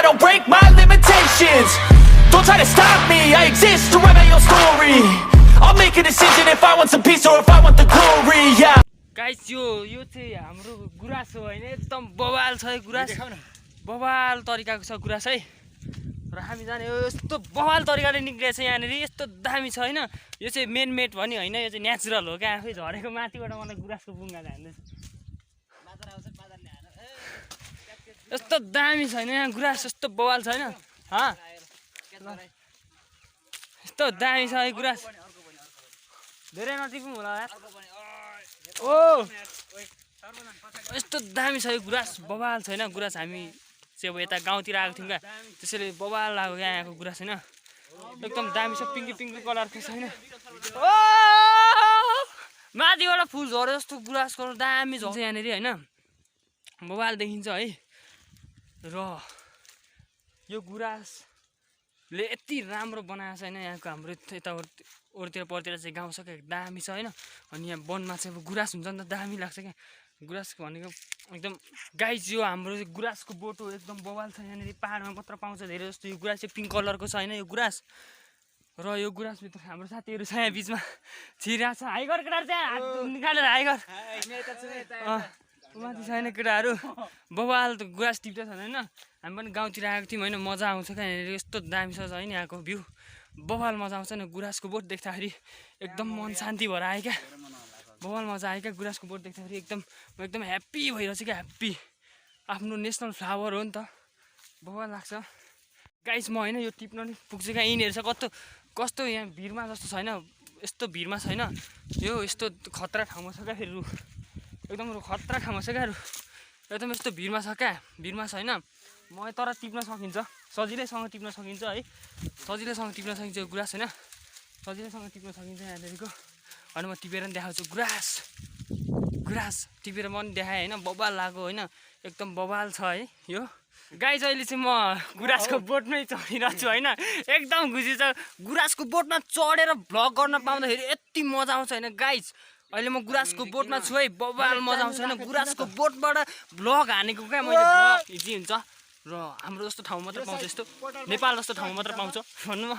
I don't break my limitations. Don't try to stop me, I exist to write my own story. I'll make a decision if I want some peace or if I want the glory, yeah. Guys, यो चाहिँ हाम्रो गुरास हो हैन एकदम बवाल छ है गुरास बवाल तरिकाको छ गुरास है र हामी जाने यस्तो बवाल तरिकाले निक्लेछ यहाँनेरि यस्तो दामी छ हैन यो चाहिँ मेन मेड भन्ने हैन यो चाहिँ नेचुरल हो के आफै झरेको माथिबाट मलाई गुरासको बुङ्गा हान्दैछ बाजार आउँछ बाजारले हान यस्तो दामी छैन यहाँ गुरास यस्तो बवाल छैन ह यस्तो दामी छ है गुरास धेरै नटिपौँ होला यार ओ यस्तो दामी छ यो गुरास बवाल छैन गुरास हामी चाहिँ अब यता गाउँतिर आएको थियौँ क्या त्यसैले बवाल लाग्यो क्या यहाँको गुरास होइन एकदम दामी छ पिङ्की पिङ्की कलरको छैन ओ माथिबाट फुल झऱ्यो जस्तो गुरासको दामी झर्छ यहाँनिर होइन बवाल देखिन्छ है र यो गुरासले यति राम्रो बनाएको छ होइन यहाँको हाम्रो यता ओरतिर परतिर चाहिँ गाउँ छ क्या दामी छ होइन अनि यहाँ वनमा चाहिँ अब गुरास हुन्छ नि त दामी लाग्छ क्या गुरासको भनेको एकदम गाइज यो हाम्रो गुरासको बोटो एकदम बवाल छ यहाँनिर पाहाडमा मात्र पाउँछ धेरै जस्तो यो गुरास चाहिँ पिङ्क कलरको छ होइन यो गुरास र यो गुरासभित्र हाम्रो साथीहरू छ यहाँ बिचमा छिरिरहेको छ हाइगर केटाहरू चाहिँ हात निकालेर हाइगर माथि छैन केटाहरू बवाल त गुरास टिप्दै छ होइन हामी पनि गाउँतिर आएको थियौँ होइन मजा आउँछ क्या यहाँनिर यस्तो दामी छ होइन यहाँको भ्यू बवाल मजा आउँछ नि गुरासको बोट देख्दाखेरि एकदम मन शान्ति भएर आयो क्या बवाल मजा आयो क्या गुरासको बोट देख्दाखेरि एकदम ह्याप्पी भइरहेछ क्या ह्याप्पी आफ्नो नेसनल फ्लावर हो नि त बवाल लाग्छ गाइस म होइन यो टिप्न नि पुग्छु क्या यिनीहरू छ कस्तो यहाँ भिरमा जस्तो छैन यस्तो भिरमा छैन यो यस्तो खतरा ठाउँमा छ क्या फेरि रुख एकदम खतरा ठाउँमा छ क्या रुख एकदम यस्तो भिरमा छ क्या भिरमा छैन म तर टिप्न सकिन्छ सजिलैसँग टिप्न सकिन्छ है सजिलैसँग टिप्न सकिन्छ गुरास होइन सजिलैसँग टिप्न सकिन्छ यहाँदेखिको अनि म टिपेर पनि देखाउँछु गुरास टिपेर म पनि देखाएँ होइन बवाल लाग्यो होइन एकदम बवाल छ है यो गाइज अहिले चाहिँ म गुरासको बोटमै चढिरहेको छु होइन एकदम खुसी छ गुरासको बोटमा चढेर भ्लग गर्न पाउँदाखेरि यति मजा आउँछ होइन गाइज अहिले म गुरासको बोटमा छु है बवाल मजा आउँछ होइन गुरासको बोटबाट भ्लग हानेको क्या मैले इजी हुन्छ र हाम्रो जस्तो ठाउँ मात्र पाउँछ यस्तो नेपाल जस्तो ठाउँमा मात्र पाउँछ भन्नु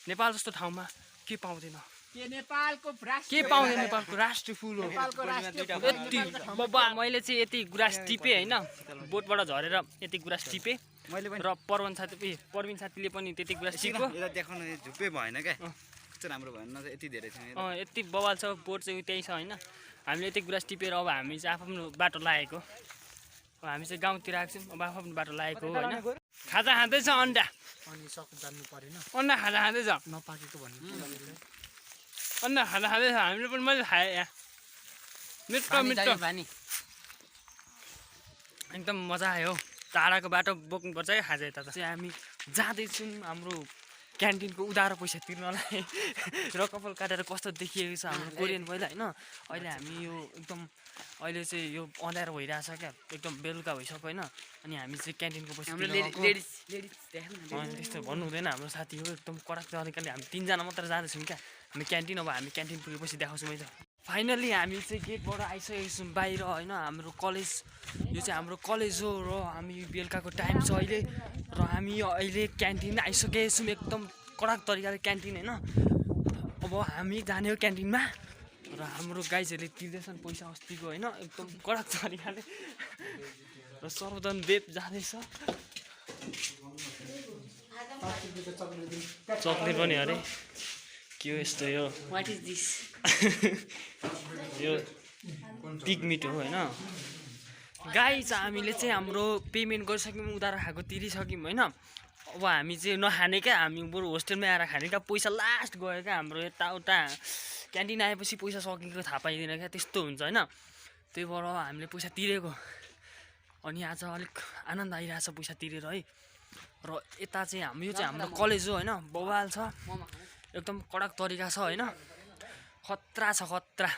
नेपाल जस्तो ठाउँमा के पाउँदैन के पाउँदैन नेपालको राष्ट्रिय फुल हो यति बवाल मैले चाहिँ यति गुरास टिपेँ होइन बोटबाट झरेर यति गुरास टिपेँ र प्रवीण साथीले पनि त्यति गुरास टिप्यो देखाउनु झुप्पे भएन क्या कस्तो राम्रो भएन यति धेरै छ यति बवाल छ बोट चाहिँ त्यही छ होइन हामीले यति गुरास टिपेर अब हामी चाहिँ आफ्नो बाटो लागेको हामी चाहिँ गाउँतिर आएको छौँ अब आफ्नो बाटो लागेको हो होइन खाजा खाँदैछ अन्डा अनि सकु जान्नु परेन अन्डा खाजा खाँदैछ नपाकेको भन्नु अन्डा खाजा खाँदैछ हामीले पनि मैले खाएँ यहाँ मिठो एकदम मजा आयो टाढाको बाटो बोक्नुपर्छ है खाजा यता चाहिँ हामी जाँदैछौँ हाम्रो क्यान्टिनको उधारो पैसा तिर्नलाई र कपाल काटेर कस्तो देखिएको छ हाम्रो कोरियन पहिला होइन अहिले हामी यो एकदम अहिले चाहिँ यो अँध्यारो भइरहेछ क्या एकदम बेलुका भइसक्यो होइन अनि हामी चाहिँ क्यान्टिनको पैसा त्यस्तो भन्नु हुँदैन हाम्रो साथी हो एकदम कडक तरिकाले हामी तिनजना मात्र जाँदैछौँ क्या हामी क्यान्टिन अब हामी क्यान्टिन पुगेपछि देखाउँछु मैले फाइनली हामी चाहिँ गेटबाट आइसकेको छौँ बाहिर होइन हाम्रो कलेज यो चाहिँ हाम्रो कलेज हो र हामी बेलुकाको टाइम छ अहिले र हामी अहिले क्यान्टिन आइसकेको छौँ एकदम कडक तरिकाले क्यान्टिन होइन अब हामी जाने हो क्यान्टिनमा र हाम्रो गाइजहरूले तिर्दैछन् पैसा अस्तिको होइन एकदम कडक तरिकाले र सर्वोदन बेब जाँदैछ चक्लेट पनि अरे के हो यस्तो यो What is this? यो पिग मिट हो होइन गाइज हामीले चाहिँ हाम्रो पेमेन्ट गरिसक्यौँ उधारो खाएको तिरिसक्यौँ होइन अब हामी चाहिँ नखाने क्या हामी बरु होस्टेलमै आएर खाने क्या पैसा लास्ट गयो क्या हाम्रो यताउता क्यान्टिन आएपछि पैसा सकेको थाहा पाइँदैन क्या त्यस्तो हुन्छ होइन त्यही भएर हामीले पैसा तिरेको अनि आज अलिक आनन्द आइरहेछ पैसा तिरेर है र यता चाहिँ यो चाहिँ हाम्रो कलेज हो होइन बवाल छ एकदम कडक तरिका छ होइन खतरा छ खतरा